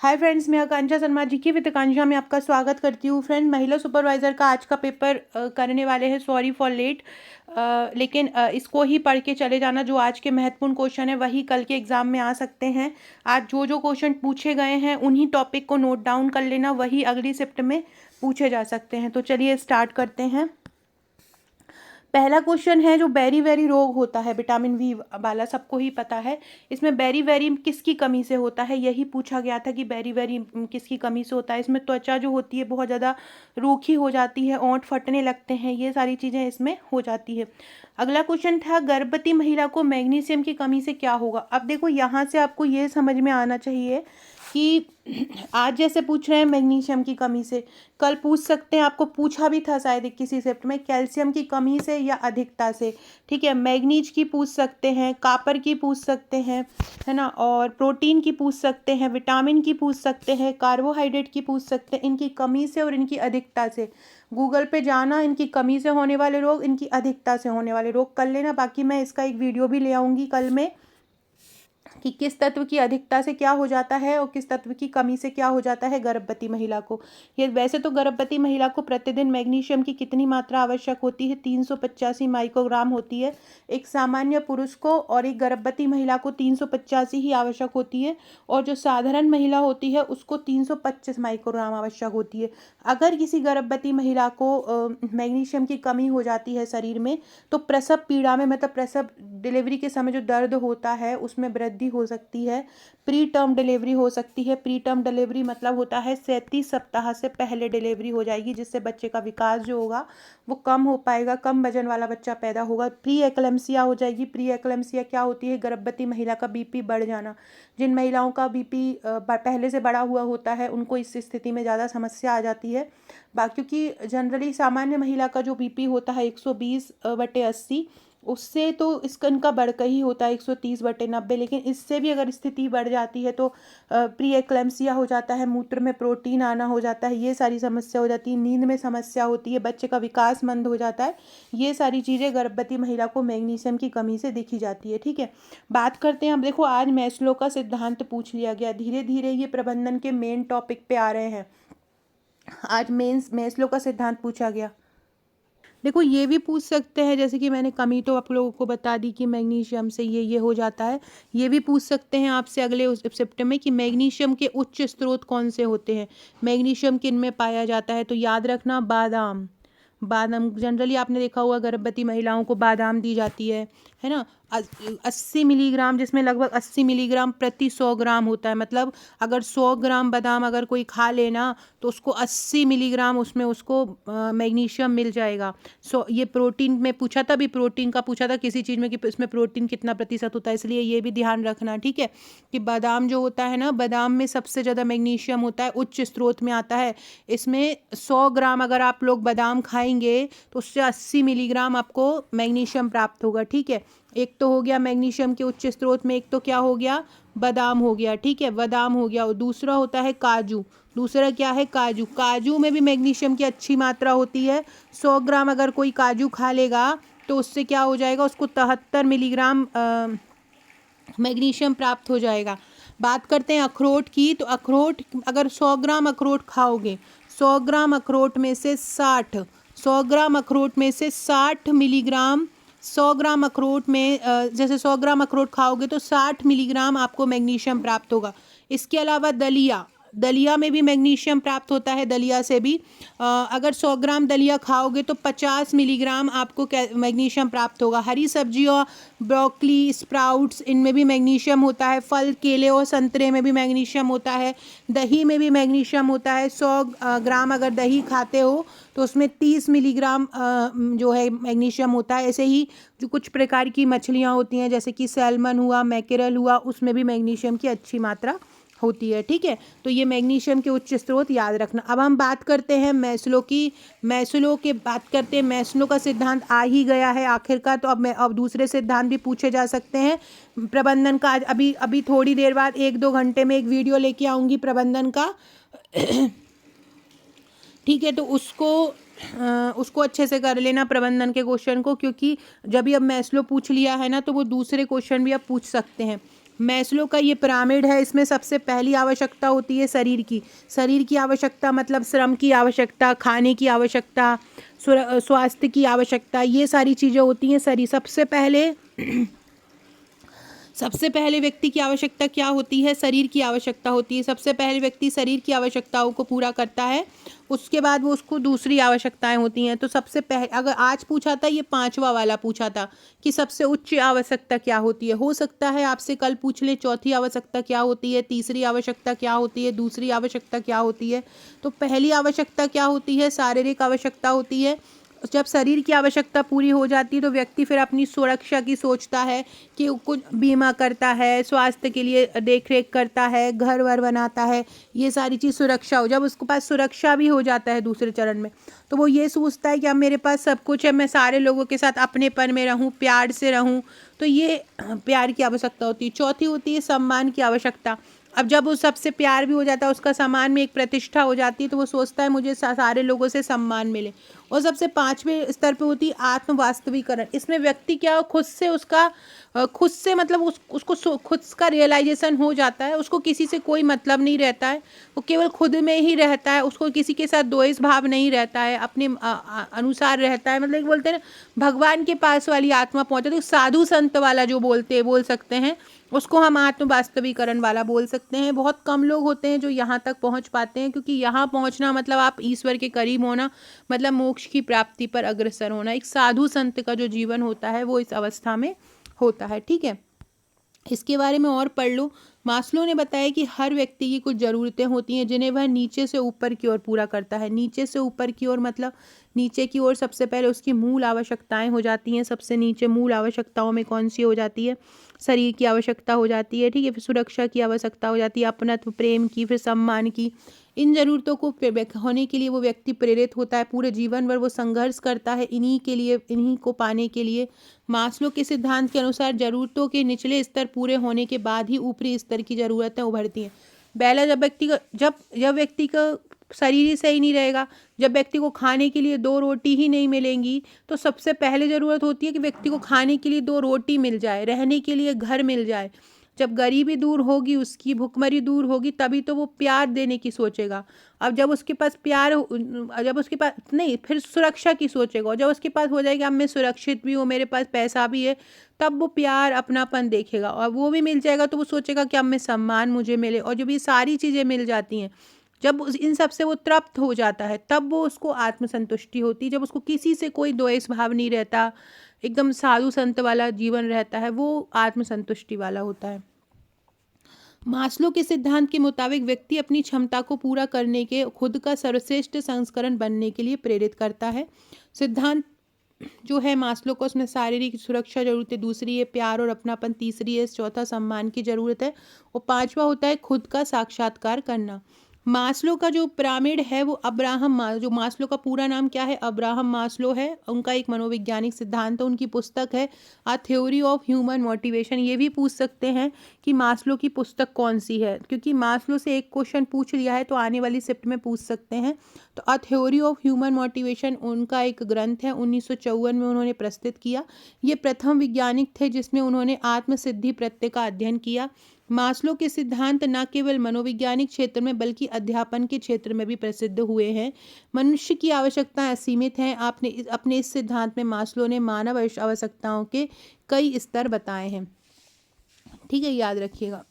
Hi friends, मैं आकांक्षा शर्मा जी की with आकांक्षा में आपका स्वागत करती हूँ। फ्रेंड, महिला सुपरवाइज़र का आज का पेपर करने वाले हैं। सॉरी फॉर लेट, लेकिन इसको ही पढ़ के चले जाना। जो आज के महत्वपूर्ण क्वेश्चन है वही कल के एग्जाम में आ सकते हैं। आज जो जो क्वेश्चन पूछे गए हैं उन्हीं टॉपिक को नोट डाउन कर लेना, वही अगली शिफ्ट में पूछे जा सकते हैं। तो चलिए स्टार्ट करते हैं। पहला क्वेश्चन है, जो बेरी वेरी रोग होता है विटामिन वी वाला, सबको ही पता है। इसमें बेरी वेरी किसकी कमी से होता है, यही पूछा गया था कि बेरी वेरी किसकी कमी से होता है। इसमें त्वचा जो होती है बहुत ज़्यादा रूखी हो जाती है, ओंठ फटने लगते हैं, ये सारी चीज़ें इसमें हो जाती है। अगला क्वेश्चन था, गर्भवती महिला को मैग्नीशियम की कमी से क्या होगा। अब देखो, यहाँ से आपको ये समझ में आना चाहिए कि आज जैसे पूछ रहे हैं मैग्नीशियम की कमी से, कल पूछ सकते हैं, आपको पूछा भी था शायद किसी शिफ्ट में, कैल्शियम की कमी से या अधिकता से। ठीक है, मैग्नीज की पूछ सकते हैं, कॉपर की पूछ सकते हैं, है ना, और प्रोटीन की पूछ सकते हैं, विटामिन की पूछ सकते हैं, कार्बोहाइड्रेट की पूछ सकते हैं, इनकी कमी से और इनकी अधिकता से। गूगल पे जाना, इनकी कमी से होने वाले रोग, इनकी अधिकता से होने वाले रोग कर लेना। बाकी मैं इसका एक वीडियो भी ले आऊँगी कल में कि किस तत्व की अधिकता से क्या हो जाता है और किस तत्व की कमी से क्या हो जाता है गर्भवती महिला को। ये वैसे तो गर्भवती महिला को प्रतिदिन मैग्नीशियम की कितनी मात्रा आवश्यक होती है, 385 माइक्रोग्राम होती है एक सामान्य पुरुष को, और एक गर्भवती महिला को 385 ही आवश्यक होती है, और जो साधारण महिला होती है उसको 325 माइक्रोग्राम आवश्यक होती है। अगर किसी गर्भवती महिला को मैग्नीशियम की कमी हो जाती है शरीर में, तो प्रसव पीड़ा में, मतलब प्रसव डिलीवरी के समय जो दर्द होता है उसमें वृद्धि हो सकती है, प्री टर्म डिलीवरी हो सकती है। प्री टर्म डिलीवरी मतलब होता है 37 सप्ताह से पहले डिलीवरी हो जाएगी, जिससे बच्चे का विकास जो होगा वो कम हो पाएगा, कम वजन वाला बच्चा पैदा होगा। प्री एक्लेम्सिया हो जाएगी। प्री एक्लेम्सिया क्या होती है, गर्भवती महिला का बीपी बढ़ जाना। जिन महिलाओं का बीपी पहले से बढ़ा हुआ होता है उनको इस स्थिति में ज़्यादा समस्या आ जाती है। क्योंकि जनरली सामान्य महिला का जो बीपी होता है 120/80, उससे तो इसका इनका बढ़कर ही होता है 130/90, लेकिन इससे भी अगर स्थिति बढ़ जाती है तो प्री एक्लेम्सिया हो जाता है, मूत्र में प्रोटीन आना हो जाता है, ये सारी समस्या हो जाती है, नींद में समस्या होती है, बच्चे का विकास मंद हो जाता है। ये सारी चीज़ें गर्भवती महिला को मैग्नीशियम की कमी से दिखी जाती है। ठीक है, बात करते हैं अब। देखो, आज मैस्लो का सिद्धांत पूछ लिया गया। धीरे धीरे ये प्रबंधन के मेन टॉपिक पे आ रहे हैं। आज मैस्लो का सिद्धांत पूछा गया। देखो, ये भी पूछ सकते हैं, जैसे कि मैंने कमी तो आप लोगों को बता दी कि मैग्नीशियम से ये हो जाता है। ये भी पूछ सकते हैं आपसे अगले उस शिफ्ट में कि मैग्नीशियम के उच्च स्रोत कौन से होते हैं, मैग्नीशियम किन में पाया जाता है। तो याद रखना, बादाम। बादाम जनरली आपने देखा होगा, गर्भवती महिलाओं को बादाम दी जाती है ना। 80 मिलीग्राम, जिसमें लगभग 80 मिलीग्राम प्रति 100 ग्राम होता है। मतलब अगर 100 ग्राम बादाम अगर कोई खा लेना तो उसको 80 मिलीग्राम उसमें उसको मैग्नीशियम मिल जाएगा। ये प्रोटीन में पूछा था, भी प्रोटीन का पूछा था किसी चीज़ में कि इसमें प्रोटीन कितना प्रतिशत होता है, इसलिए ये भी ध्यान रखना। ठीक है, कि बादाम जो होता है ना, बादाम में सबसे ज़्यादा मैग्नीशियम होता है, उच्च स्रोत में आता है। इसमें 100 ग्राम अगर आप लोग बादाम खाएंगे तो उससे 80 मिलीग्राम आपको मैग्नीशियम प्राप्त होगा। ठीक है, एक तो हो गया मैग्नीशियम के उच्च स्रोत में, एक तो क्या हो गया, बादाम हो गया। ठीक है, बादाम हो गया, और दूसरा होता है काजू। दूसरा क्या है, काजू। काजू में भी मैग्नीशियम की अच्छी मात्रा होती है। 100 ग्राम अगर कोई काजू खा लेगा तो उससे क्या हो जाएगा, उसको 73 मिलीग्राम मैग्नीशियम प्राप्त हो जाएगा। बात करते हैं अखरोट की, तो अखरोट अगर 100 ग्राम अखरोट खाओगे, 100 ग्राम अखरोट में से 100 ग्राम अखरोट में से 60 मिलीग्राम, 100 ग्राम अखरोट में जैसे 100 ग्राम अखरोट खाओगे तो 60 मिलीग्राम आपको मैग्नीशियम प्राप्त होगा। इसके अलावा दलिया, दलिया में भी मैग्नीशियम प्राप्त होता है। दलिया से भी अगर 100 ग्राम दलिया खाओगे तो 50 मिलीग्राम आपको मैग्नीशियम प्राप्त होगा। हरी सब्जियों, ब्रोकली, स्प्राउट्स, इनमें भी मैग्नीशियम होता है। फल, केले और संतरे में भी मैग्नीशियम होता है। दही में भी मैग्नीशियम होता है। 100 ग्राम अगर दही खाते हो तो उसमें 30 मिलीग्राम जो है मैग्नीशियम होता है। ऐसे ही जो कुछ प्रकार की मछलियाँ होती हैं, जैसे कि सैल्मन हुआ, मैकेरल हुआ, उसमें भी मैग्नीशियम की अच्छी मात्रा होती है। ठीक है, तो ये मैग्नीशियम के उच्च स्रोत याद रखना। अब हम बात करते हैं मैस्लो की। मैस्लो के बात करते हैं, मैस्लो का सिद्धांत आ ही गया है आखिरकार, तो अब दूसरे सिद्धांत भी पूछे जा सकते हैं प्रबंधन का। आज अभी थोड़ी देर बाद 1-2 घंटे में एक वीडियो लेके आऊँगी प्रबंधन का। ठीक है, तो उसको अच्छे से कर लेना प्रबंधन के क्वेश्चन को, क्योंकि जब भी अब मैस्लो पूछ लिया है ना, तो वो दूसरे क्वेश्चन भी अब पूछ सकते हैं। मैस्लो का ये पिरामिड है। इसमें सबसे पहली आवश्यकता होती है शरीर की आवश्यकता, मतलब श्रम की आवश्यकता, खाने की आवश्यकता, स्वास्थ्य की आवश्यकता, ये सारी चीज़ें होती हैं शरीर। सबसे पहले व्यक्ति की आवश्यकता क्या होती है? शरीर की आवश्यकता होती है। सबसे पहले व्यक्ति शरीर की आवश्यकताओं को पूरा करता है, उसके बाद वो उसको दूसरी आवश्यकताएं होती हैं। तो सबसे पहले, अगर आज पूछा था, ये पांचवा वाला पूछा था कि सबसे उच्च आवश्यकता क्या होती है, हो सकता है आपसे कल पूछ ले चौथी आवश्यकता क्या होती है, तीसरी आवश्यकता क्या होती है, दूसरी आवश्यकता क्या होती है। तो पहली आवश्यकता क्या होती है? शारीरिक आवश्यकता होती है। जब शरीर की आवश्यकता पूरी हो जाती है तो व्यक्ति फिर अपनी सुरक्षा की सोचता है कि कुछ बीमा करता है, स्वास्थ्य के लिए देख रेख करता है, घर वर बनाता है, ये सारी चीज़ सुरक्षा हो। जब उसके पास सुरक्षा भी हो जाता है दूसरे चरण में, तो वो ये सोचता है कि अब मेरे पास सब कुछ है, मैं सारे लोगों के साथ अपनेपन में रहूं, प्यार से रहूं। तो ये प्यार की आवश्यकता होती है। चौथी होती है सम्मान की आवश्यकता। अब जब उस सबसे प्यार भी हो जाता है, उसका सम्मान में एक प्रतिष्ठा हो जाती है, तो वो सोचता है मुझे सारे लोगों से सम्मान मिले। और सबसे पांचवें स्तर पे होती है आत्म वास्तविकरण। इसमें व्यक्ति क्या खुद से उसका खुद से मतलब उसको खुद का रियलाइजेशन हो जाता है, उसको किसी से कोई मतलब नहीं रहता है, वो केवल खुद में ही रहता है, उसको किसी के साथ द्वेष भाव नहीं रहता है, अपने अनुसार रहता है। मतलब बोलते हैं ना, भगवान के पास वाली आत्मा पहुंचे, तो साधु संत वाला जो बोल सकते हैं, उसको हम आत्म वास्तविकरण वाला बोल सकते हैं। बहुत कम लोग होते हैं जो यहाँ तक पहुँच पाते हैं, क्योंकि यहाँ पहुँचना मतलब आप ईश्वर के करीब होना, मतलब मोक्ष की प्राप्ति पर अग्रसर होना। एक साधु संत का जो जीवन होता है वो इस अवस्था में होता है। ठीक है, इसके बारे में और पढ़ लो। मास्लो ने बताया कि हर व्यक्ति की कुछ ज़रूरतें होती हैं जिन्हें वह नीचे से ऊपर की ओर पूरा करता है। नीचे से ऊपर की ओर मतलब नीचे की ओर सबसे पहले उसकी मूल आवश्यकताएं हो जाती हैं। सबसे नीचे मूल आवश्यकताओं में कौन सी हो जाती है? शरीर की आवश्यकता हो जाती है, ठीक है, फिर सुरक्षा की आवश्यकता हो जाती है, अपनत्व, प्रेम की, फिर सम्मान की। इन जरूरतों को होने के लिए वो व्यक्ति प्रेरित होता है, पूरे जीवन भर वो संघर्ष करता है इन्हीं के लिए, इन्हीं को पाने के लिए। मास्लो के सिद्धांत के अनुसार जरूरतों के निचले स्तर पूरे होने के बाद ही ऊपरी स्तर की जरूरतें उभरती हैं। पहला, जब व्यक्ति का शरीर ही सही नहीं रहेगा, जब व्यक्ति को खाने के लिए 2 रोटी ही नहीं मिलेंगी, तो सबसे पहले ज़रूरत होती है कि व्यक्ति को खाने के लिए 2 रोटी मिल जाए, रहने के लिए घर मिल जाए। जब गरीबी दूर होगी, उसकी भुखमरी दूर होगी, तभी तो वो प्यार देने की सोचेगा। अब जब उसके पास जब उसके पास नहीं, फिर सुरक्षा की सोचेगा। और जब उसके पास हो जाएगा, अब मैं सुरक्षित भी हूँ, मेरे पास पैसा भी है, तब वो प्यार, अपनापन देखेगा। और वो भी मिल जाएगा तो वो सोचेगा कि अब मैं सम्मान मुझे मिले। और जब ये सारी चीज़ें मिल जाती हैं, जब इन सब से वो तृप्त हो जाता है, तब वो उसको आत्मसंतुष्टि होती है। जब उसको किसी से कोई द्वेष भाव नहीं रहता, एकदम साधु संत वाला जीवन रहता है, वो आत्मसंतुष्टि वाला होता है। मास्लो के सिद्धांत के मुताबिक व्यक्ति अपनी क्षमता को पूरा करने के खुद का सर्वश्रेष्ठ संस्करण बनने के लिए प्रेरित करता है। सिद्धांत जो है मास्लो को, उसमें शारीरिक सुरक्षा जरूरत है, दूसरी है प्यार और अपनापन, तीसरी है, चौथा सम्मान की जरूरत है, और पांचवा होता है खुद का साक्षात्कार करना। मास्लो का जो पिरामिड है वो जो मास्लो का पूरा नाम क्या है? अब्राहम मास्लो है। उनका एक मनोवैज्ञानिक सिद्धांत है, उनकी पुस्तक है a theory of human motivation. ये भी पूछ सकते हैं कि मास्लो की पुस्तक कौन सी है, क्योंकि मास्लो से एक क्वेश्चन पूछ लिया है तो आने वाली शिफ्ट में पूछ सकते हैं। तो a theory of human motivation उनका एक ग्रंथ है, 1954 में उन्होंने प्रस्तुत किया। ये प्रथम वैज्ञानिक थे जिसने उन्होंने आत्मसिद्धि प्रत्यय का अध्ययन किया। मास्लो के सिद्धांत न केवल मनोवैज्ञानिक क्षेत्र में बल्कि अध्यापन के क्षेत्र में भी प्रसिद्ध हुए हैं। मनुष्य की आवश्यकताएं असीमित हैं। अपने इस सिद्धांत में मास्लो ने मानव आवश्यकताओं के कई स्तर बताए हैं। ठीक है, याद रखिएगा।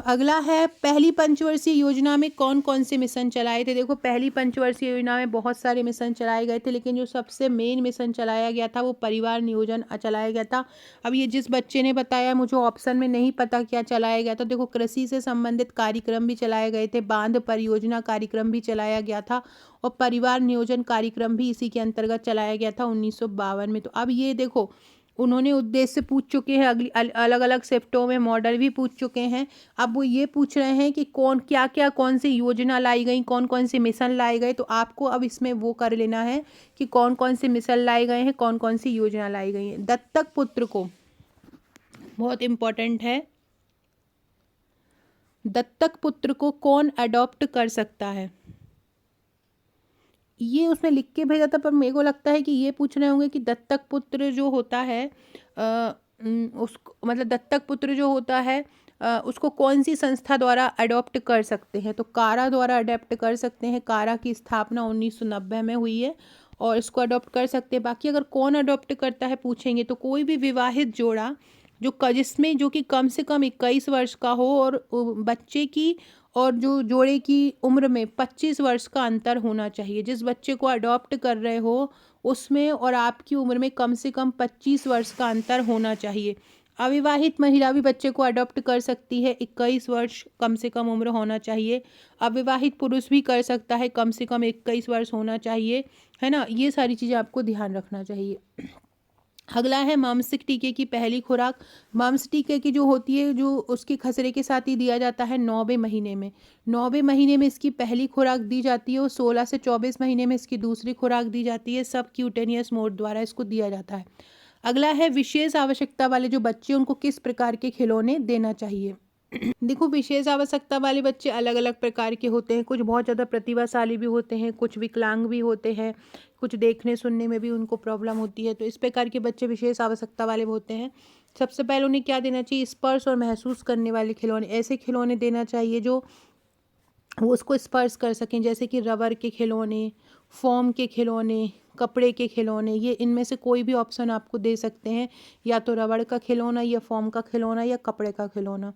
अगला है, पहली पंचवर्षीय योजना में कौन कौन से मिशन चलाए थे? देखो, पहली पंचवर्षीय योजना में बहुत सारे मिशन चलाए गए थे, लेकिन जो सबसे मेन मिशन चलाया गया था वो परिवार नियोजन चलाया गया था। अब ये जिस बच्चे ने बताया, मुझे ऑप्शन में नहीं पता क्या चलाया गया था। देखो, कृषि से संबंधित कार्यक्रम भी चलाए गए थे, बांध परियोजना कार्यक्रम भी चलाया गया था, और परिवार नियोजन कार्यक्रम भी इसी के अंतर्गत चलाया गया था 1952 में। तो अब ये देखो, उन्होंने उद्देश्य पूछ चुके हैं, अगली अलग अलग शिफ्टों में मॉडल भी पूछ चुके हैं। अब वो ये पूछ रहे हैं कि कौन सी योजना लाई गई, कौन कौन से मिशन लाए गए। तो आपको अब इसमें वो कर लेना है कि कौन कौन से मिशन लाए गए हैं, कौन कौन सी योजना लाई गई है। दत्तक पुत्र को, बहुत इंपॉर्टेंट है, दत्तक पुत्र को कौन अडॉप्ट कर सकता है? ये उसमें लिख के भेजा था, पर मेरे को लगता है कि ये पूछ रहे होंगे कि दत्तक पुत्र जो होता है उसको मतलब दत्तक पुत्र जो होता है उसको कौन सी संस्था द्वारा अडॉप्ट कर सकते हैं, तो कारा द्वारा अडॉप्ट कर सकते हैं। कारा की स्थापना 1990 में हुई है और इसको अडॉप्ट कर सकते हैं। बाकी अगर कौन अडॉप्ट करता है पूछेंगे तो कोई भी विवाहित जोड़ा जिसमें जो कि कम से कम 21 वर्ष का हो और बच्चे की और जो जोड़े की उम्र में 25 वर्ष का अंतर होना चाहिए। जिस बच्चे को अडॉप्ट कर रहे हो उसमें और आपकी उम्र में कम से कम 25 वर्ष का अंतर होना चाहिए। अविवाहित महिला भी बच्चे को अडॉप्ट कर सकती है, 21 वर्ष कम से कम उम्र होना चाहिए। अविवाहित पुरुष भी कर सकता है, कम से कम 21 वर्ष होना चाहिए, है ना। ये सारी चीज़ें आपको ध्यान रखना चाहिए। अगला है मांसिक टीके की पहली खुराक। मांस टीके की जो होती है, जो उसके खसरे के साथ ही दिया जाता है 9वें महीने में। 9वें महीने में इसकी पहली खुराक दी जाती है और 16 से 24 महीने में इसकी दूसरी खुराक दी जाती है। सब क्यूटेनियस मोड द्वारा इसको दिया जाता है। अगला है विशेष आवश्यकता वाले जो बच्चे उनको किस प्रकार के खिलौने देना चाहिए। देखो, विशेष आवश्यकता वाले बच्चे अलग अलग प्रकार के होते हैं। कुछ बहुत ज़्यादा प्रतिभाशाली भी होते हैं, कुछ विकलांग भी होते हैं, कुछ देखने सुनने में भी उनको प्रॉब्लम होती है। तो इस प्रकार के बच्चे विशेष आवश्यकता वाले होते हैं। सबसे पहले उन्हें क्या देना चाहिए, स्पर्श और महसूस करने वाले खिलौने। ऐसे खिलौने देना चाहिए जो वो उसको स्पर्श कर सकें, जैसे कि रबर के खिलौने, फोम के खिलौने, कपड़े के खिलौने। ये इनमें से कोई भी ऑप्शन आपको दे सकते हैं, या तो रबड़ का खिलौना, या फोम का खिलौना, या कपड़े का खिलौना।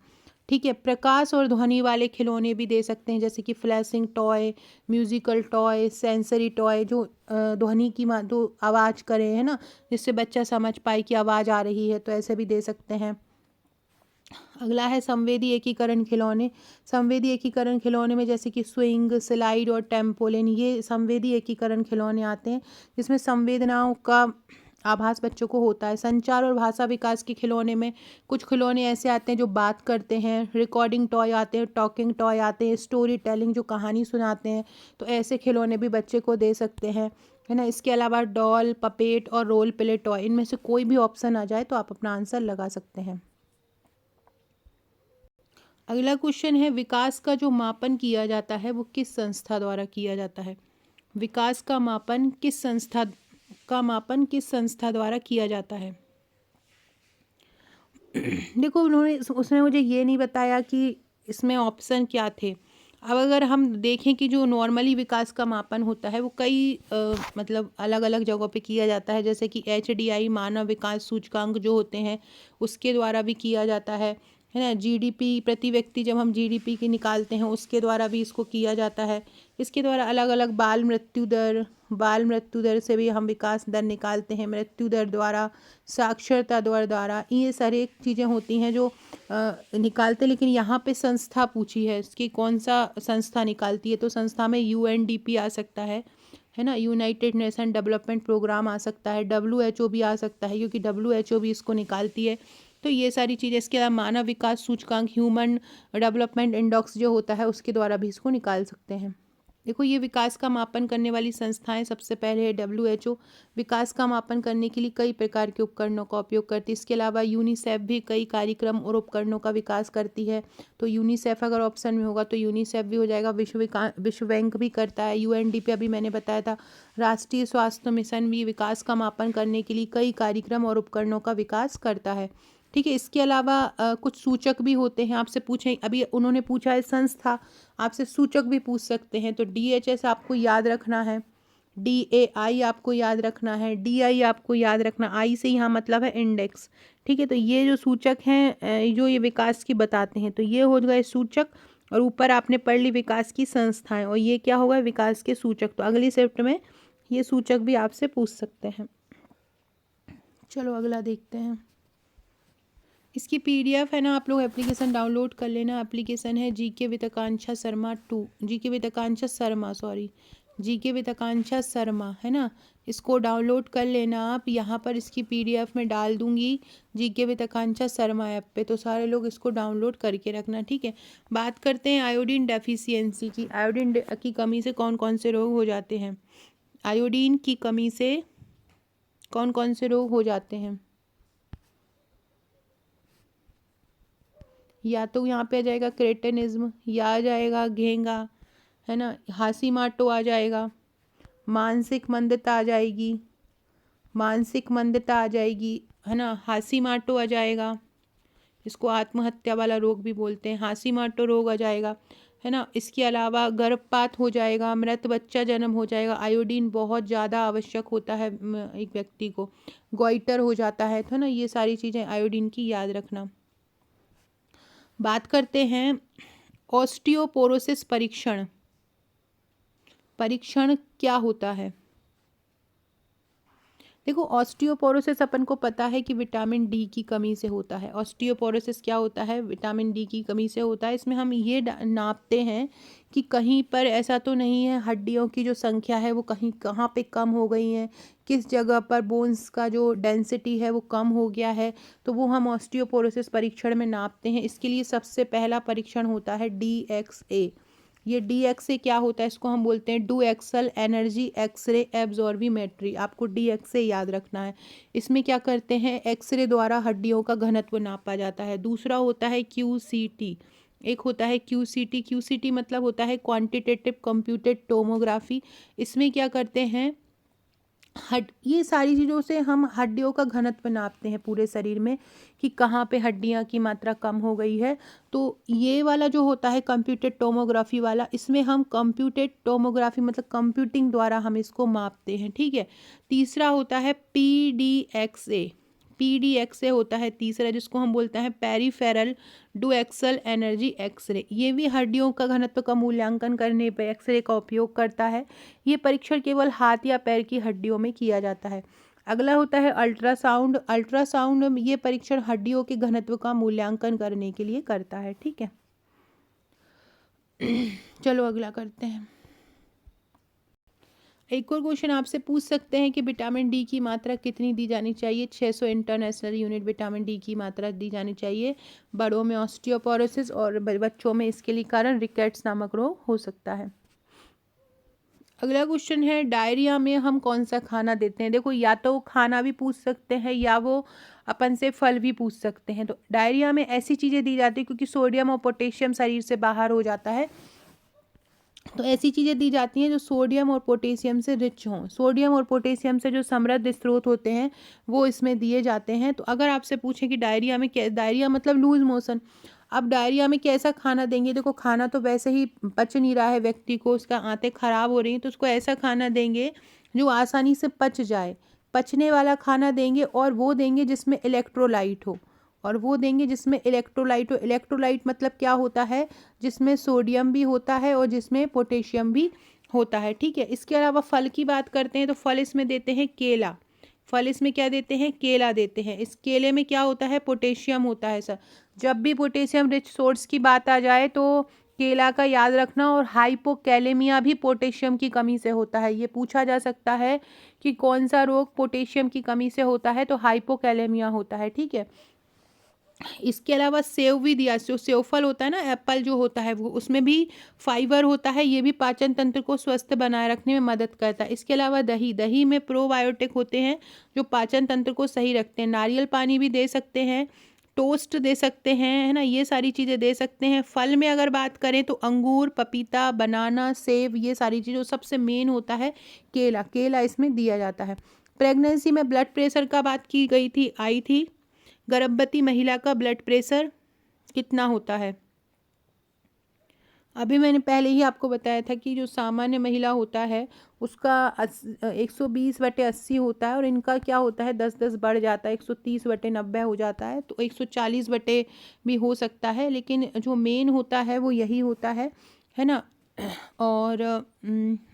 ठीक है। प्रकाश और ध्वनि वाले खिलौने भी दे सकते हैं, जैसे कि flashing toy, musical toy, sensory toy, जो ध्वनि की जो आवाज़ करे, है ना, जिससे बच्चा समझ पाए कि आवाज़ आ रही है, तो ऐसे भी दे सकते हैं। अगला है संवेदी एकीकरण खिलौने। संवेदी एकीकरण खिलौने में जैसे कि स्विंग, स्लाइड और टेम्पोलिन, ये संवेदी एकीकरण खिलौने आते हैं, जिसमें संवेदनाओं का आभास बच्चों को होता है। संचार और भाषा विकास के खिलौने में कुछ खिलौने ऐसे आते हैं जो बात करते हैं, रिकॉर्डिंग टॉय आते हैं, टॉकिंग टॉय आते हैं, स्टोरी टेलिंग जो कहानी सुनाते हैं, तो ऐसे खिलौने भी बच्चे को दे सकते हैं, है ना। इसके अलावा डॉल, पपेट और रोल प्ले टॉय, इनमें से कोई भी ऑप्शन आ जाए तो आप अपना आंसर लगा सकते हैं। अगला क्वेश्चन है, विकास का जो मापन किया जाता है वो किस संस्था द्वारा किया जाता है। विकास का मापन किस संस्था द्वारा किया जाता है। देखो, उसने मुझे ये नहीं बताया कि इसमें ऑप्शन क्या थे। अब अगर हम देखें कि जो नॉर्मली विकास का मापन होता है वो कई मतलब अलग अलग जगहों पे किया जाता है, जैसे कि HDI मानव विकास सूचकांक जो होते हैं उसके द्वारा भी किया जाता है ना। GDP प्रति व्यक्ति जब हम GDP की निकालते हैं उसके द्वारा भी इसको किया जाता है। इसके द्वारा अलग अलग बाल मृत्यु दर से भी हम विकास दर निकालते हैं, मृत्यु दर द्वारा, साक्षरता दर द्वारा, ये सारी चीज़ें होती हैं जो निकालते। लेकिन यहाँ पे संस्था पूछी है, इसकी कौन सा संस्था निकालती है, तो संस्था में UNDP आ सकता है ना, यूनाइटेड नेशन डेवलपमेंट प्रोग्राम आ सकता है, WHO भी आ सकता है, क्योंकि WHO भी इसको निकालती है। तो ये सारी चीज़ें, इसके अलावा मानव विकास सूचकांक, ह्यूमन डेवलपमेंट इंडेक्स जो होता है उसके द्वारा भी इसको निकाल सकते हैं। देखो, ये विकास का मापन करने वाली संस्थाएं, सबसे पहले है WHO। विकास का मापन करने के लिए कई प्रकार के उपकरणों का उपयोग करती है। इसके अलावा यूनिसेफ भी कई कार्यक्रम और उपकरणों का विकास करती है। तो यूनिसेफ अगर ऑप्शन में होगा तो यूनिसेफ भी हो जाएगा। विश्व बैंक भी करता है। UNDP अभी मैंने बताया था। राष्ट्रीय स्वास्थ्य मिशन भी विकास का मापन करने के लिए कई कार्यक्रम और उपकरणों का विकास करता है। ठीक है। इसके अलावा कुछ सूचक भी होते हैं। आपसे पूछें, अभी उन्होंने पूछा है संस्था, आपसे सूचक भी पूछ सकते हैं। तो DHS आपको याद रखना है, DAI आपको याद रखना है, DI आपको याद रखना। आई से यहाँ मतलब है इंडेक्स। ठीक है। तो ये जो सूचक हैं जो ये विकास की बताते हैं, तो ये हो गए सूचक। और ऊपर आपने पढ़ ली विकास की संस्थाएं, और ये क्या होगा, विकास के सूचक। तो अगली शिफ्ट में ये सूचक भी आपसे पूछ सकते हैं। चलो अगला देखते हैं। इसकी PDF है ना, आप लोग एप्लीकेशन डाउनलोड कर लेना। एप्लीकेशन है GK with Akanksha Sharma 2, GK with Akanksha Sharma, sorry, GK with Akanksha Sharma, है ना। इसको डाउनलोड कर लेना आप। यहाँ पर इसकी PDF में डाल दूंगी GK with Akanksha Sharma app पे, तो सारे लोग इसको डाउनलोड करके रखना। ठीक है। बात करते हैं आयोडीन डेफिशिएंसी की। आयोडीन की कमी से कौन कौन से रोग हो जाते हैं। आयोडीन की कमी से कौन कौन से रोग हो जाते हैं। या तो यहाँ पे आ जाएगा क्रेटेनिज्म, या आ जाएगा घेंगा, है ना, हासीमाटो आ जाएगा, मानसिक मंदता आ जाएगी, है ना, हाशीमाटो आ जाएगा, इसको आत्महत्या वाला रोग भी बोलते हैं, हाशीमाटो रोग आ जाएगा, है ना। इसके अलावा गर्भपात हो जाएगा, मृत बच्चा जन्म हो जाएगा, आयोडीन बहुत ज़्यादा आवश्यक होता है एक व्यक्ति को, गोइटर हो जाता है, तो ना ये सारी चीज़ें आयोडीन की याद रखना। बात करते हैं ऑस्टियोपोरोसिस परीक्षण। परीक्षण क्या होता है? देखो, ऑस्टियोपोरोसिस अपन को पता है कि विटामिन डी की कमी से होता है। ऑस्टियोपोरोसिस क्या होता है? विटामिन डी की कमी से होता है। इसमें हम ये नापते हैं कि कहीं पर ऐसा तो नहीं है हड्डियों की जो संख्या है वो कहीं कहाँ पे कम हो गई है, किस जगह पर बोन्स का जो डेंसिटी है वो कम हो गया है, तो वो हम ऑस्टियोपोरोसिस परीक्षण में नापते हैं। इसके लिए सबसे पहला परीक्षण होता है DXA। ये DXA क्या होता है? इसको हम बोलते हैं डू एक्सल एनर्जी एक्सरे एब्जॉर्बिमेट्री। आपको DXA याद रखना है। इसमें क्या करते हैं? एक्सरे द्वारा हड्डियों का घनत्व नापा जाता है। दूसरा होता है QCT। एक होता है QCT। QCT मतलब होता है क्वांटिटेटिव कंप्यूटेड टोमोग्राफी। इसमें क्या करते हैं? ये सारी चीज़ों से हम हड्डियों का घनत्व नापते हैं पूरे शरीर में कि कहाँ पे हड्डियाँ की मात्रा कम हो गई है। तो ये वाला जो होता है कंप्यूटेड टोमोग्राफी वाला, इसमें हम कंप्यूटेड टोमोग्राफी मतलब कंप्यूटिंग द्वारा हम इसको मापते हैं, ठीक है। तीसरा होता है PDXA। PDXA होता है तीसरा, जिसको हम बोलते हैं पेरीफेरल डुएक्सल एनर्जी एक्सरे। ये भी हड्डियों का घनत्व का मूल्यांकन करने पर एक्सरे का उपयोग करता है। ये परीक्षण केवल हाथ या पैर की हड्डियों में किया जाता है। अगला होता है अल्ट्रासाउंड। अल्ट्रासाउंड ये परीक्षण हड्डियों के घनत्व का मूल्यांकन करने के लिए करता है, ठीक है। चलो अगला करते हैं। एक और क्वेश्चन आपसे पूछ सकते हैं कि विटामिन डी की मात्रा कितनी दी जानी चाहिए? 600 इंटरनेशनल यूनिट विटामिन डी की मात्रा दी जानी चाहिए। बड़ों में ऑस्टियोपोरोसिस और बच्चों में इसके लिए कारण रिकेट्स नामक रोग हो सकता है। अगला क्वेश्चन है डायरिया में हम कौन सा खाना देते हैं? देखो, या तो खाना भी पूछ सकते हैं या वो अपन से फल भी पूछ सकते हैं। तो डायरिया में ऐसी चीज़ें दी जाती है क्योंकि सोडियम और पोटेशियम शरीर से बाहर हो जाता है, तो ऐसी चीज़ें दी जाती हैं जो सोडियम और पोटेशियम से रिच हों। सोडियम और पोटेशियम से जो समृद्ध स्रोत होते हैं वो इसमें दिए जाते हैं। तो अगर आपसे पूछें कि डायरिया में क्या, डायरिया मतलब लूज मोशन, अब डायरिया में कैसा खाना देंगे? देखो, खाना तो वैसे ही पच नहीं रहा है व्यक्ति को, उसका आंतें खराब हो रही हैं, तो उसको ऐसा खाना देंगे जो आसानी से पच जाए। पचने वाला खाना देंगे और वो देंगे जिसमें इलेक्ट्रोलाइट हो, और वो देंगे जिसमें इलेक्ट्रोलाइट हो। इलेक्ट्रोलाइट मतलब क्या होता है? जिसमें सोडियम भी होता है और जिसमें पोटेशियम भी होता है, ठीक है। इसके अलावा फल की बात करते हैं तो फल इसमें देते हैं केला। फल इसमें क्या देते हैं? केला देते हैं। इस केले में क्या होता है? पोटेशियम होता है सर। जब भी पोटेशियम रिच सोर्स की बात आ जाए तो केला का याद रखना। और हाइपोकैलेमिया भी पोटेशियम की कमी से होता है। ये पूछा जा सकता है कि कौन सा रोग पोटेशियम की कमी से होता है, तो हाइपोकैलेमिया होता है, ठीक है। इसके अलावा सेव भी दिया, जो सेव फल होता है ना, एप्पल जो होता है वो, उसमें भी फाइबर होता है। ये भी पाचन तंत्र को स्वस्थ बनाए रखने में मदद करता है। इसके अलावा दही, दही में प्रोबायोटिक होते हैं जो पाचन तंत्र को सही रखते हैं। नारियल पानी भी दे सकते हैं, टोस्ट दे सकते हैं, है ना, ये सारी चीज़ें दे सकते हैं। फल में अगर बात करें तो अंगूर, पपीता, बनाना, सेब, ये सारी चीज़ें। सबसे मेन होता है केला, केला इसमें दिया जाता है। प्रेगनेंसी में ब्लड प्रेशर का बात की गई थी, आई थी। गर्भवती महिला का ब्लड प्रेशर कितना होता है? अभी मैंने पहले ही आपको बताया था कि जो सामान्य महिला होता है उसका 120/80 होता है, और इनका क्या होता है 10-10 बढ़ जाता है, 130/90 हो जाता है, तो 140 भी हो सकता है, लेकिन जो मेन होता है वो यही होता है ना। और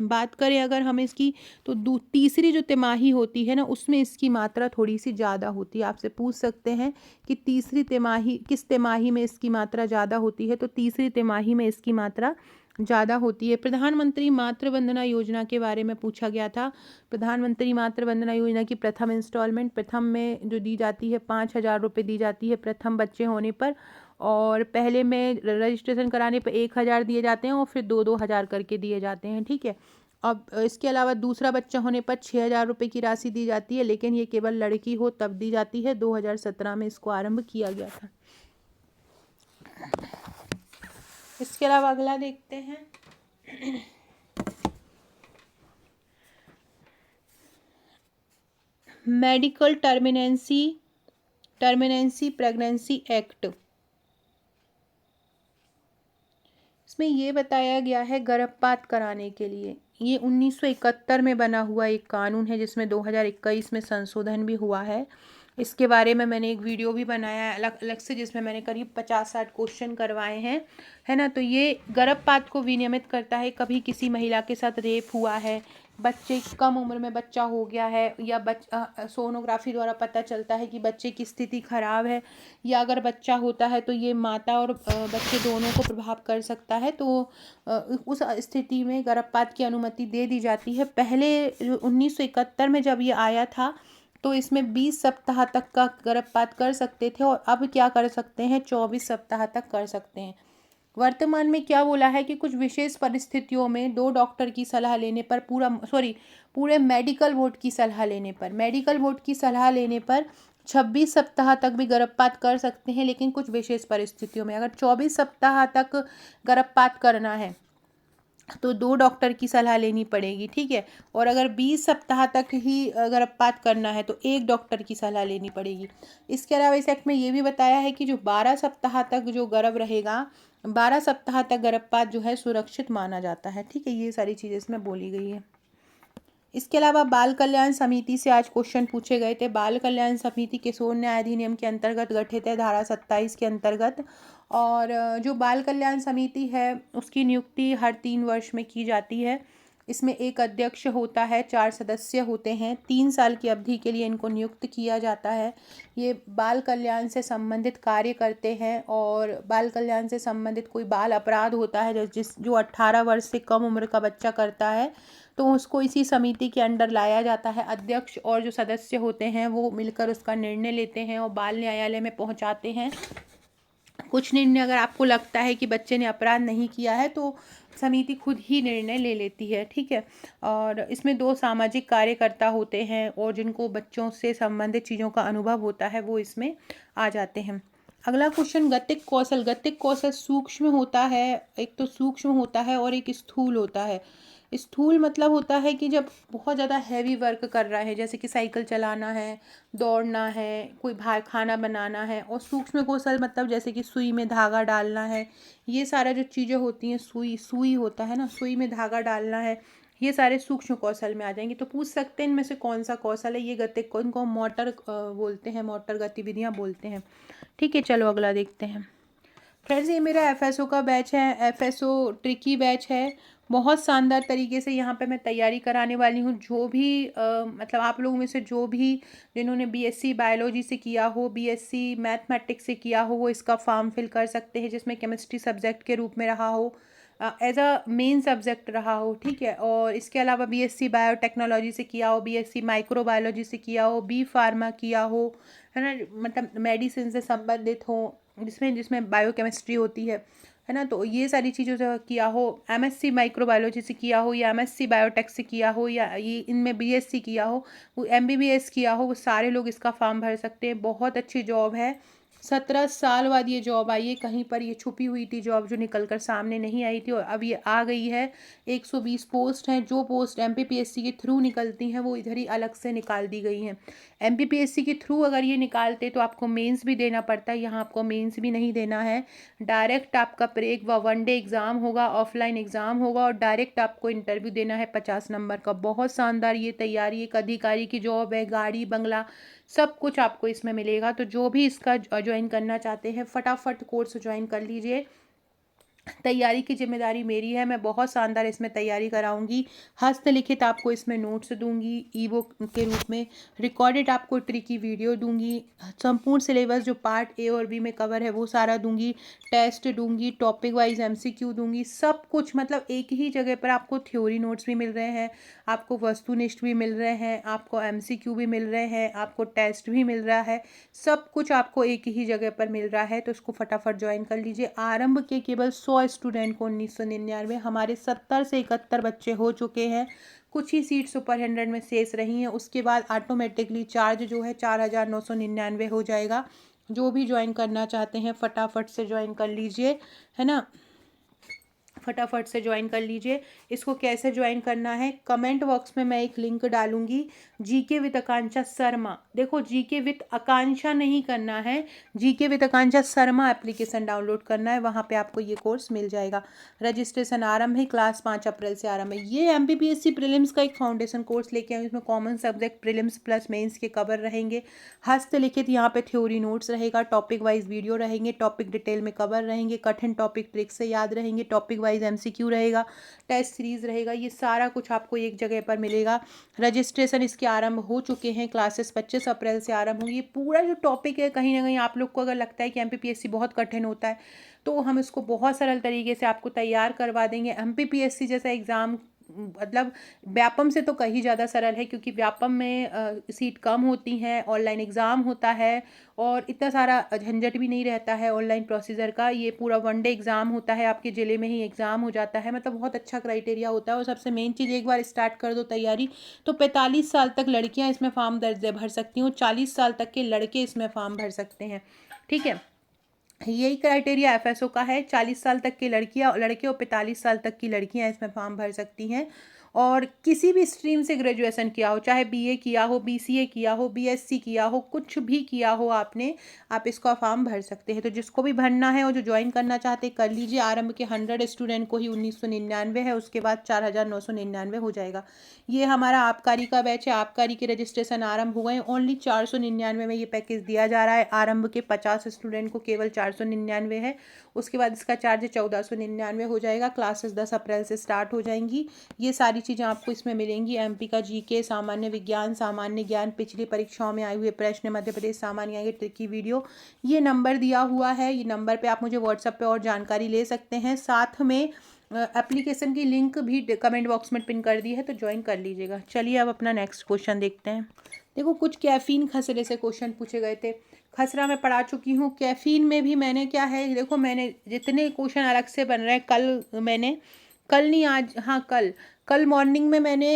बात करें अगर हम इसकी, तो तीसरी जो तिमाही होती है ना, उसमें इसकी मात्रा थोड़ी सी ज़्यादा होती है। आपसे पूछ सकते हैं कि तीसरी तिमाही, किस तिमाही में इसकी मात्रा ज़्यादा होती है? तो तीसरी तिमाही में इसकी मात्रा ज़्यादा होती है। प्रधानमंत्री मातृ वंदना योजना के बारे में पूछा गया था। प्रधानमंत्री मातृ वंदना योजना की प्रथम इंस्टॉलमेंट, प्रथम में जो दी जाती है 5,000 रुपये दी जाती है प्रथम बच्चे होने पर, और पहले में रजिस्ट्रेशन कराने पर 1,000 दिए जाते हैं और फिर 2-2 हज़ार करके दिए जाते हैं, ठीक है। अब इसके अलावा दूसरा बच्चा होने पर 6,000 रुपये की राशि दी जाती है, लेकिन ये केवल लड़की हो तब दी जाती है। 2017 में इसको आरंभ किया गया था। इसके अलावा अगला देखते हैं। मेडिकल टर्मिनेंसी टर्मिनेंसी प्रेगनेंसी एक्ट, इसमें ये बताया गया है गर्भपात कराने के लिए। ये 1971 में बना हुआ एक कानून है जिसमें 2021 में संशोधन भी हुआ है। इसके बारे में मैंने एक वीडियो भी बनाया है अलग अलग से, जिसमें मैंने करीब 50-60 क्वेश्चन करवाए हैं, है ना। तो ये गर्भपात को विनियमित करता है। कभी किसी महिला के साथ रेप हुआ है, बच्चे कम उम्र में बच्चा हो गया है, या सोनोग्राफी द्वारा पता चलता है कि बच्चे की स्थिति खराब है, या अगर बच्चा होता है तो ये माता और बच्चे दोनों को प्रभाव कर सकता है, तो उस स्थिति में गर्भपात की अनुमति दे दी जाती है। पहले 1971 में जब ये आया था तो इसमें 20 सप्ताह तक का गर्भपात कर सकते थे, और अब क्या कर सकते हैं, 24 सप्ताह तक कर सकते हैं। वर्तमान में क्या बोला है कि कुछ विशेष परिस्थितियों में 2 डॉक्टर की सलाह लेने पर पूरे मेडिकल बोर्ड की सलाह लेने पर 26 सप्ताह तक भी गर्भपात कर सकते हैं, लेकिन कुछ विशेष परिस्थितियों में। अगर 24 सप्ताह तक गर्भपात करना है तो 2 डॉक्टर की सलाह लेनी पड़ेगी, ठीक है। और अगर 20 सप्ताह तक ही गर्भपात करना है तो 1 डॉक्टर की सलाह लेनी पड़ेगी। इसके अलावा इस एक्ट में ये भी बताया है कि जो 12 सप्ताह तक जो गर्भ रहेगा, 12 सप्ताह तक गर्भपात जो है सुरक्षित माना जाता है, ठीक है। ये सारी चीज़ें इसमें बोली गई है। इसके अलावा बाल कल्याण समिति से आज क्वेश्चन पूछे गए थे। बाल कल्याण समिति किशोर न्याय अधिनियम के अंतर्गत गठित है, धारा 27 के अंतर्गत। और जो बाल कल्याण समिति है उसकी नियुक्ति हर 3 वर्ष में की जाती है। इसमें एक अध्यक्ष होता है, 4 सदस्य होते हैं, 3 साल की अवधि के लिए इनको नियुक्त किया जाता है। ये बाल कल्याण से संबंधित कार्य करते हैं, और बाल कल्याण से संबंधित कोई बाल अपराध होता है जो 18 वर्ष से कम उम्र का बच्चा करता है तो उसको इसी समिति के अंडर लाया जाता है। अध्यक्ष और जो सदस्य होते हैं वो मिलकर उसका निर्णय लेते हैं और बाल न्यायालय में पहुंचाते हैं। कुछ निर्णय अगर आपको लगता है कि बच्चे ने अपराध नहीं किया है तो समिति खुद ही निर्णय ले लेती है, ठीक है। और इसमें 2 सामाजिक कार्यकर्ता होते हैं, और जिनको बच्चों से संबंधित चीज़ों का अनुभव होता है वो इसमें आ जाते हैं। अगला क्वेश्चन, गतिक कौशल। गतिक कौशल सूक्ष्म होता है, एक तो सूक्ष्म होता है और एक स्थूल होता है। स्थूल मतलब होता है कि जब बहुत ज़्यादा हैवी वर्क कर रहा है, जैसे कि साइकिल चलाना है, दौड़ना है, कोई भार खाना बनाना है। और सूक्ष्म कौशल मतलब जैसे कि सुई में धागा डालना है, ये सारा जो चीज़ें होती हैं, सुई होता है ना, सुई में धागा डालना है, ये सारे सूक्ष्म कौशल में आ जाएंगे। तो पूछ सकते हैं इनमें से कौन सा कौशल है। ये गतिक को इनको मोटर बोलते हैं, मोटर गतिविधियाँ बोलते हैं, ठीक है। चलो अगला देखते हैं। फ्रेंड्स, ये मेरा एफएसओ का बैच है। एफएसओ ट्रिकी बैच है, बहुत शानदार तरीके से यहाँ पे मैं तैयारी कराने वाली हूँ। जो भी मतलब आप लोगों में से जो भी जिन्होंने बीएससी बायोलॉजी से किया हो, बीएससी मैथमेटिक्स से किया हो, वो इसका फॉर्म फिल कर सकते हैं, जिसमें केमिस्ट्री सब्जेक्ट के रूप में रहा हो, एज अ मेन सब्जेक्ट रहा हो, ठीक है। और इसके अलावा बीएससी बायोटेक्नोलॉजी से किया हो, बीएससी माइक्रोबायोलॉजी से किया हो, बी फार्मा किया हो, है ना, मतलब मेडिसिन से संबंधित हो, जिसमें बायोकेमिस्ट्री होती है ना। तो ये सारी चीज़ों से किया हो, एमएससी माइक्रोबायोलॉजी से किया हो, या एमएससी बायोटेक से किया हो, या ये इनमें बीएससी किया हो, वो एमबीबीएस किया हो, वो सारे लोग इसका फॉर्म भर सकते हैं। बहुत अच्छी जॉब है। 17 साल बाद ये जॉब आई है। कहीं पर ये छुपी हुई थी जॉब, जो निकल कर सामने नहीं आई थी, और अब ये आ गई है। 120 पोस्ट हैं। जो पोस्ट एमपीपीएससी के थ्रू निकलती हैं वो इधर ही अलग से निकाल दी गई हैं। एमपीपीएससी के थ्रू अगर ये निकालते तो आपको मेंस भी देना पड़ता है, यहाँ आपको मेंस भी नहीं देना है। डायरेक्ट आपका एक 1 डे एग्ज़ाम होगा, ऑफलाइन एग्ज़ाम होगा, और डायरेक्ट आपको इंटरव्यू देना है 50 नंबर का। बहुत शानदार ये तैयारी, एक अधिकारी की जॉब है, गाड़ी बंगला सब कुछ आपको इसमें मिलेगा। तो जो भी इसका ज्वाइन करना चाहते हैं फटाफट कोर्स ज्वाइन कर लीजिए। तैयारी की जिम्मेदारी मेरी है, मैं बहुत शानदार इसमें तैयारी कराऊंगी। हस्तलिखित आपको इसमें नोट्स दूंगी ई बुक के रूप में, रिकॉर्डेड आपको ट्रिकी वीडियो दूंगी, संपूर्ण सिलेबस जो पार्ट ए और बी में कवर है वो सारा दूंगी, टेस्ट दूंगी, टॉपिक वाइज एमसीक्यू दूंगी, सब कुछ मतलब एक ही जगह पर आपको थ्योरी नोट्स भी मिल रहे हैं, आपको वस्तुनिष्ठ भी मिल रहे हैं, आपको एमसीक्यू भी मिल रहे हैं, आपको टेस्ट भी मिल रहा है, सब कुछ आपको एक ही जगह पर मिल रहा है। तो इसको फटाफट ज्वाइन कर लीजिए। आरंभ के केवल 100 स्टूडेंट को 1999 हमारे 70 से 71 बच्चे हो चुके हैं। कुछ ही सीट सुपर 100 में शेष रही हैं। उसके बाद ऑटोमेटिकली चार्ज जो है 4999 हो जाएगा। जो भी ज्वाइन करना चाहते हैं फटाफट से ज्वाइन कर लीजिए, है ना। फटाफट से ज्वाइन कर लीजिए। इसको कैसे ज्वाइन करना है, कमेंट बॉक्स में मैं एक लिंक डालूंगी, जीके विद आकांक्षा शर्मा। देखो जीके विद आकांक्षा नहीं करना है, GK with Akanksha Sharma application download करना है, वहाँ पे आपको ये कोर्स मिल जाएगा। रजिस्ट्रेशन आरंभ है, क्लास 5 अप्रैल से आरंभ है। ये एमपीपीएससी प्रीलिम्स का एक फाउंडेशन कोर्स लेके आए, इसमें common subject prelims plus mains के कवर रहेंगे, हस्तलिखित यहाँ पे थ्योरी नोट्स रहेगा, टॉपिक वाइज वीडियो रहेंगे, टॉपिक डिटेल में कवर रहेंगे, कठिन टॉपिक ट्रिक से याद रहेंगे, टॉपिक वाइज एमसीक्यू रहेगा, टेस्ट सीरीज रहेगा, ये सारा कुछ आपको एक जगह पर मिलेगा। रजिस्ट्रेशन इसके आरंभ हो चुके हैं, क्लासेस 25 अप्रैल से आरंभ होंगी। पूरा जो टॉपिक है, कहीं ना कहीं आप लोग को अगर लगता है कि एमपीपीएससी बहुत कठिन होता है, तो हम इसको बहुत सरल तरीके से आपको तैयार करवा देंगे। एमपीपीएससी जैसा एग्ज़ाम मतलब व्यापम से तो कहीं ज़्यादा सरल है, क्योंकि व्यापम में सीट कम होती हैं, ऑनलाइन एग्ज़ाम होता है और इतना सारा झंझट भी नहीं रहता है ऑनलाइन प्रोसीजर का। ये पूरा 1 डे एग्ज़ाम होता है, आपके ज़िले में ही एग्ज़ाम हो जाता है, मतलब बहुत अच्छा क्राइटेरिया होता है। और सबसे मेन चीज़, एक बार स्टार्ट कर दो तैयारी तो 45 साल तक लड़कियाँ इसमें फॉर्म भर सकती हैं, 40 साल तक के लड़के इसमें फॉर्म भर सकते हैं। ठीक है, यही क्राइटेरिया एफएसओ का है, 40 साल तक की लड़कियां लड़के और 45 साल तक की लड़कियां इसमें फॉर्म भर सकती हैं। और किसी भी स्ट्रीम से ग्रेजुएशन किया हो, चाहे बीए किया हो, बीसीए किया हो, बीएससी किया हो, कुछ भी किया हो आपने, आप इसका फॉर्म भर सकते हैं। तो जिसको भी भरना है और जो ज्वाइन करना चाहते कर लीजिए। आरंभ के 100 स्टूडेंट को ही 1999 है, उसके बाद 4999 हो जाएगा। ये हमारा आबकारी का बैच है, आबकारी के रजिस्ट्रेशन आरंभ हुए हैं, ओनली 499 में ये पैकेज दिया जा रहा है। आरंभ के 50 स्टूडेंट को केवल 499 है, उसके बाद इसका चार्ज 1499 हो जाएगा। क्लासेस 10 अप्रैल से स्टार्ट हो जाएंगी। ये सारी चीज़ें आपको इसमें मिलेंगी। एमपी का जीके, सामान्य विज्ञान, सामान्य ज्ञान, पिछली परीक्षाओं में आए हुए प्रश्न, मध्य प्रदेश सामान्य आगे ट्रिक की वीडियो, ये नंबर दिया हुआ है, ये नंबर पे आप मुझे व्हाट्सएप पे और जानकारी ले सकते हैं। साथ में एप्लीकेशन की लिंक भी कमेंट बॉक्स में पिन कर दी है, तो ज्वाइन कर लीजिएगा। चलिए अब अपना नेक्स्ट क्वेश्चन देखते हैं। देखो कुछ कैफीन खसरे से क्वेश्चन पूछे गए थे। खसरा मैं पढ़ा चुकी हूँ। कैफीन में भी मैंने क्या है, देखो मैंने जितने क्वेश्चन अलग से बन रहे हैं, कल नहीं आज, हाँ कल मॉर्निंग में मैंने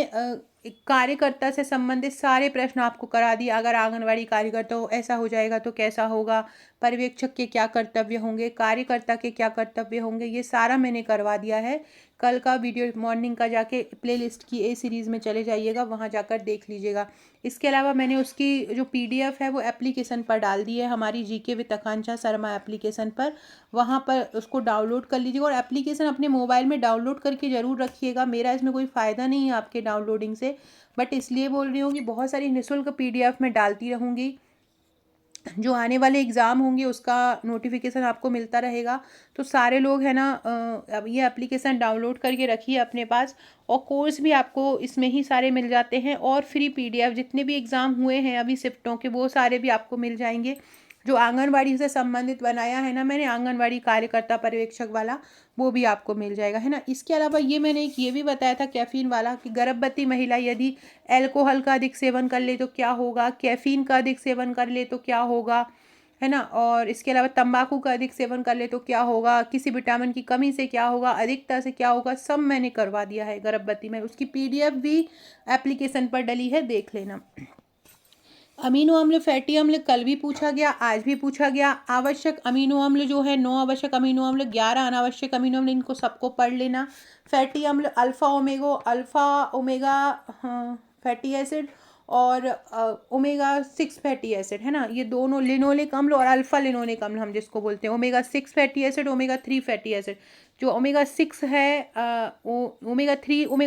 एक कार्यकर्ता से संबंधित सारे प्रश्न आपको करा दिए। अगर आंगनवाड़ी कार्यकर्ता हो ऐसा हो जाएगा तो कैसा होगा, पर्यवेक्षक के क्या कर्तव्य होंगे, कार्यकर्ता के क्या कर्तव्य होंगे, ये सारा मैंने करवा दिया है। कल का वीडियो मॉर्निंग का जाके प्लेलिस्ट की ए सीरीज़ में चले जाइएगा, वहाँ जाकर देख लीजिएगा। इसके अलावा मैंने उसकी जो पीडीएफ है वो एप्लीकेशन पर डाल दी है, हमारी GK with Akanksha Sharma application पर, वहाँ पर उसको डाउनलोड कर लीजिएगा। और एप्लीकेशन अपने मोबाइल में डाउनलोड करके ज़रूर रखिएगा। मेरा इसमें कोई फ़ायदा नहीं है आपके डाउनलोडिंग से, बट इसलिए बोल रही हूँ कि बहुत सारी निःशुल्क पीडीएफ में डालती रहूँगी, जो आने वाले एग्ज़ाम होंगे उसका नोटिफिकेशन आपको मिलता रहेगा। तो सारे लोग है ना, अब ये एप्लीकेशन डाउनलोड करके रखिए अपने पास। और कोर्स भी आपको इसमें ही सारे मिल जाते हैं, और फ्री पीडीएफ जितने भी एग्ज़ाम हुए हैं अभी शिफ्टों के, वो सारे भी आपको मिल जाएंगे। जो आंगनवाड़ी से संबंधित बनाया है ना मैंने, आंगनवाड़ी कार्यकर्ता पर्यवेक्षक वाला, वो भी आपको मिल जाएगा, है ना। इसके अलावा ये मैंने एक ये भी बताया था कैफीन वाला, कि गर्भवती महिला यदि अल्कोहल का अधिक सेवन कर ले तो क्या होगा, कैफीन का अधिक सेवन कर ले तो क्या होगा, है ना। और इसके अलावा तंबाकू का अधिक सेवन कर ले तो क्या होगा, किसी विटामिन की कमी से क्या होगा, अधिकता से क्या होगा, सब मैंने करवा दिया है गर्भवती में। उसकी पीडीएफ भी एप्लीकेशन पर डली है, देख लेना। अमीनो अम्ल, फैटी अम्ल कल भी पूछा गया, आज भी पूछा गया। आवश्यक अमीनो अम्ल जो है 9 आवश्यक अमीनो अम्ल, 11 अनावश्यक अमीनो अम्ल, इनको सबको पढ़ लेना। फैटी अम्ल अल्फ़ा ओमेगा फैटी एसिड और ओमेगा 6 फैटी एसिड, है ना। ये दोनों लिनोलिक अम्ल और अल्फ़ा लिनोलिक अम्ल हम जिसको बोलते हैं, omega 6 fatty acid, omega 3 fatty acid. जो ओमेगा 6 है, ओमेगा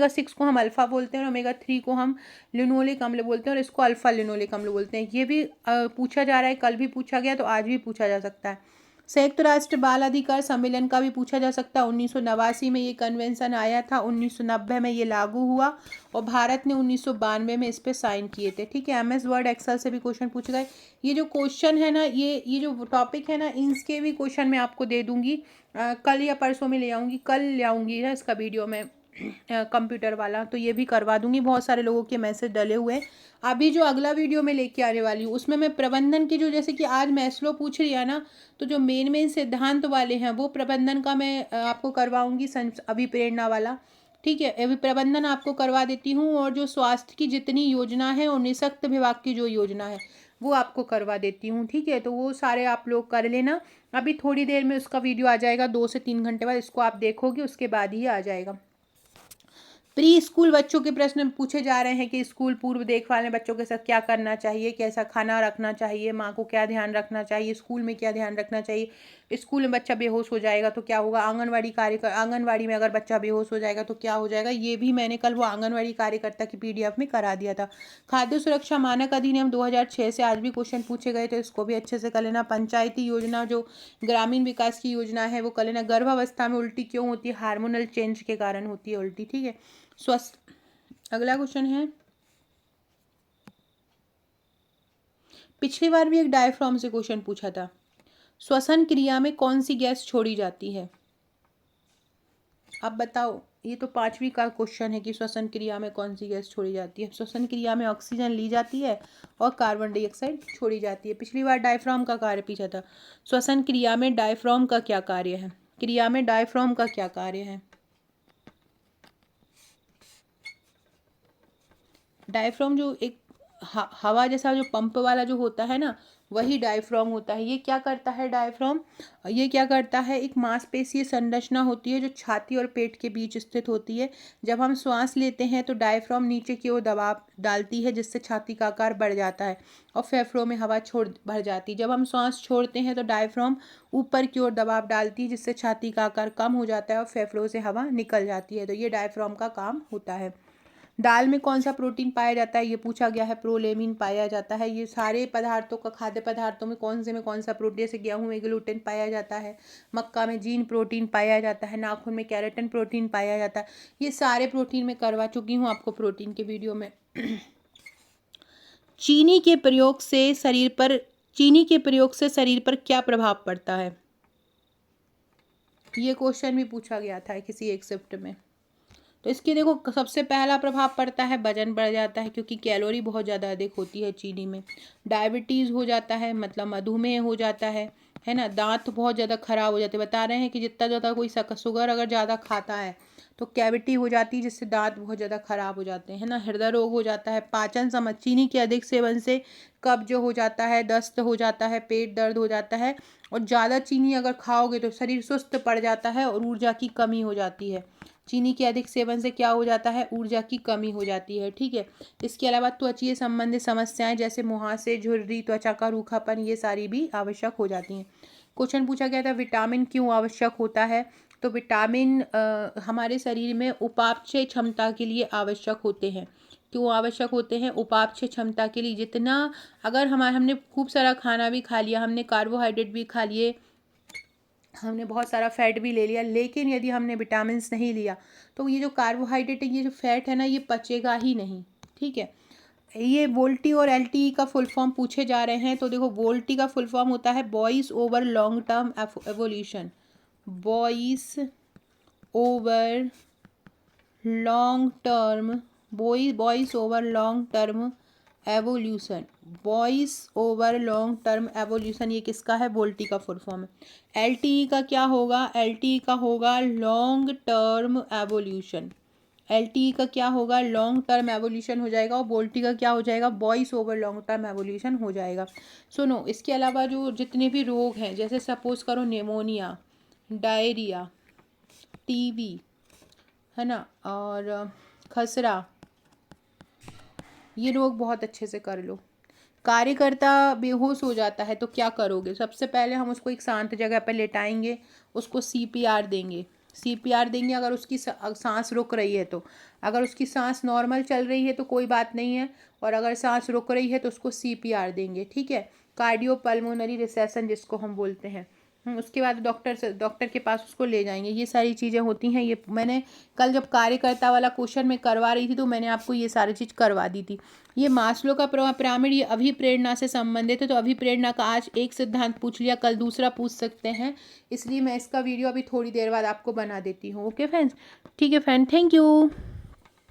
6 को हम अल्फ़ा बोलते हैं और ओमेगा 3 को हम लिनोलिक अम्ल बोलते हैं, और इसको अल्फ़ा लिनोलिक अम्ल बोलते हैं। ये भी पूछा जा रहा है, कल भी पूछा गया तो आज भी पूछा जा सकता है। संयुक्त राष्ट्र बाल अधिकार सम्मेलन का भी पूछा जा सकता है। 1989 में ये कन्वेंशन आया था, 1990 में ये लागू हुआ, और भारत ने 1992 में इस पे साइन किए थे। ठीक है, एमएस वर्ड एक्सेल से भी क्वेश्चन पूछे गए। ये जो क्वेश्चन है ना, ये जो टॉपिक है ना, इनके भी क्वेश्चन मैं आपको दे दूंगी, कल या परसों में ले आऊँगी, कल ले आऊँगी ना इसका वीडियो में, कंप्यूटर वाला, तो ये भी करवा दूंगी। बहुत सारे लोगों के मैसेज डले हुए हैं। अभी जो अगला वीडियो में लेके आने वाली हूँ उसमें मैं प्रबंधन की, जो जैसे कि आज मैस्लो पूछ रही है ना, तो जो मेन सिद्धांत वाले हैं वो प्रबंधन का मैं आपको करवाऊंगी, अभिप्रेरणा वाला। ठीक है, अभी प्रबंधन आपको करवा देती हूँ। और जो स्वास्थ्य की जितनी योजना है और निःशक्त विभाग की जो योजना है वो आपको करवा देती हूँ, ठीक है। तो वो सारे आप लोग कर लेना। अभी थोड़ी देर में उसका वीडियो आ जाएगा, 2 से 3 घंटे बाद इसको आप देखोगे, उसके बाद ही आ जाएगा। प्री स्कूल बच्चों के प्रश्न पूछे जा रहे हैं कि स्कूल पूर्व देखभाल में बच्चों के साथ क्या करना चाहिए, कैसा खाना रखना चाहिए, माँ को क्या ध्यान रखना चाहिए, स्कूल में क्या ध्यान रखना चाहिए, स्कूल में बच्चा बेहोश हो जाएगा तो क्या होगा, आंगनवाड़ी में अगर बच्चा बेहोश हो जाएगा तो क्या हो जाएगा। ये भी मैंने कल वो आंगनवाड़ी कार्यकर्ता की PDF में करा दिया था। खाद्य सुरक्षा मानक अधिनियम 2006 से आज भी क्वेश्चन पूछे गए, तो इसको भी अच्छे से कर लेना। पंचायती योजना जो ग्रामीण विकास की योजना है वो कर लेना। गर्भावस्था में उल्टी क्यों होती है, हार्मोनल चेंज के कारण होती है उल्टी, ठीक है। स्वस्थ अगला क्वेश्चन है, पिछली बार भी एक डायफ्राम से क्वेश्चन पूछा था। श्वसन क्रिया में कौन सी गैस छोड़ी जाती है, अब बताओ। ये तो 5वीं का क्वेश्चन है कि श्वसन क्रिया में कौन सी गैस छोड़ी जाती है। श्वसन क्रिया में ऑक्सीजन ली जाती है और कार्बन डाइऑक्साइड छोड़ी जाती है। पिछली बार डायफ्राम का कार्य पूछा था। श्वसन क्रिया में डायफ्राम का क्या कार्य है, क्रिया में डायफ्राम का क्या कार्य है। डायफ्राम जो एक हवा जैसा जो पंप वाला जो होता है ना, वही डायफ्राम होता है। ये क्या करता है डायफ्राम, ये क्या करता है, एक मांसपेशीय संरचना होती है जो छाती और पेट के बीच स्थित होती है। जब हम श्वास लेते हैं तो डायफ्राम नीचे की ओर दबाव डालती है, जिससे छाती का आकार बढ़ जाता है और फेफड़ों में हवा भर जाती है। जब हम श्वास छोड़ते हैं तो डायफ्राम ऊपर की ओर दबाव डालती है, जिससे छाती का आकार कम हो जाता है और फेफड़ों से हवा निकल जाती है। तो ये डायफ्राम का काम होता है। दाल में कौन सा प्रोटीन पाया जाता है, ये पूछा गया है। प्रोलेमिन पाया जाता है। ये सारे पदार्थों का, खाद्य पदार्थों में कौन सा प्रोटीन, जैसे गेहूं में ग्लूटेन पाया जाता है, मक्का में जीन प्रोटीन पाया जाता है, नाखून में केराटिन प्रोटीन पाया जाता है। ये सारे प्रोटीन मैं करवा चुकी हूँ आपको प्रोटीन के वीडियो में। चीनी के प्रयोग से शरीर पर क्या प्रभाव पड़ता है, ये क्वेश्चन भी पूछा गया था किसी एक शिफ्ट में। तो इसके देखो, सबसे पहला प्रभाव पड़ता है, वजन बढ़ जाता है क्योंकि कैलोरी बहुत ज़्यादा अधिक होती है चीनी में। डायबिटीज़ हो जाता है, मतलब मधुमेह हो जाता है ना। दांत बहुत ज़्यादा खराब हो जाते हैं। बता रहे हैं कि जितना ज़्यादा कोई शुगर अगर ज़्यादा खाता है तो कैविटी हो जाती है, जिससे दांत बहुत ज़्यादा खराब हो जाते हैं ना। हृदय रोग हो जाता है। पाचन समस्या, चीनी के अधिक सेवन से कब्ज हो जाता है, दस्त हो जाता है, पेट दर्द हो जाता है। और ज़्यादा चीनी अगर खाओगे तो शरीर सुस्त पड़ जाता है और ऊर्जा की कमी हो जाती है। चीनी के अधिक सेवन से क्या हो जाता है, ऊर्जा की कमी हो जाती है, ठीक है। इसके अलावा त्वचीय संबंधित समस्याएं जैसे मुहासे, झुर्री, त्वचा का रूखापन, ये सारी भी आवश्यक हो जाती हैं। क्वेश्चन पूछा गया था विटामिन क्यों आवश्यक होता है, तो विटामिन हमारे शरीर में उपापचय क्षमता के लिए आवश्यक होते हैं। क्यों आवश्यक होते हैं, उपापचय क्षमता के लिए। जितना अगर हमने खूब सारा खाना भी खा लिया, हमने कार्बोहाइड्रेट भी खा लिए, हमने बहुत सारा फैट भी ले लिया, लेकिन यदि हमने विटामिन नहीं लिया तो ये जो कार्बोहाइड्रेट है, ये जो फैट है ना, ये पचेगा ही नहीं, ठीक है। ये वोल्टी और LTE का फुल फॉर्म पूछे जा रहे हैं। तो देखो, वोल्टी का फुल फॉर्म होता है voice over long term evolution. Voice over long term, voice over long term evolution. Voice over long term evolution, ये किसका है, वोल्टी का फुल फॉर्म है। LTE का क्या होगा, LTE का होगा लॉन्ग टर्म एवोल्यूशन। LTE का क्या होगा, लॉन्ग टर्म एवोल्यूशन हो जाएगा। और वोल्टी का क्या हो जाएगा, voice over long term evolution हो जाएगा। सुनो, इसके अलावा जो जितने भी रोग हैं, जैसे सपोज करो निमोनिया, डायरिया, TB, है ना, और खसरा, ये रोग बहुत अच्छे से कर लो। कार्यकर्ता बेहोश हो जाता है तो क्या करोगे, सबसे पहले हम उसको एक शांत जगह पर लेटाएंगे, उसको CPR देंगे। CPR देंगे अगर उसकी सांस रुक रही है तो। अगर उसकी सांस नॉर्मल चल रही है तो कोई बात नहीं है, और अगर सांस रुक रही है तो उसको CPR देंगे, ठीक है। कार्डियो पल्मोनरी रिसेशन जिसको हम बोलते हैं। उसके बाद डॉक्टर के पास उसको ले जाएंगे। ये सारी चीज़ें होती हैं। ये मैंने कल जब कार्यकर्ता वाला क्वेश्चन में करवा रही थी तो मैंने आपको ये सारी चीज़ करवा दी थी। ये मास्लो का पिरामिड, ये अभिप्रेरणा से संबंधित है। तो अभिप्रेरणा का आज एक सिद्धांत पूछ लिया, कल दूसरा पूछ सकते हैं, इसलिए मैं इसका वीडियो अभी थोड़ी देर बाद आपको बना देती हूँ। ओके फ्रेंड्स, ठीक है फ्रेंड, थैंक यू।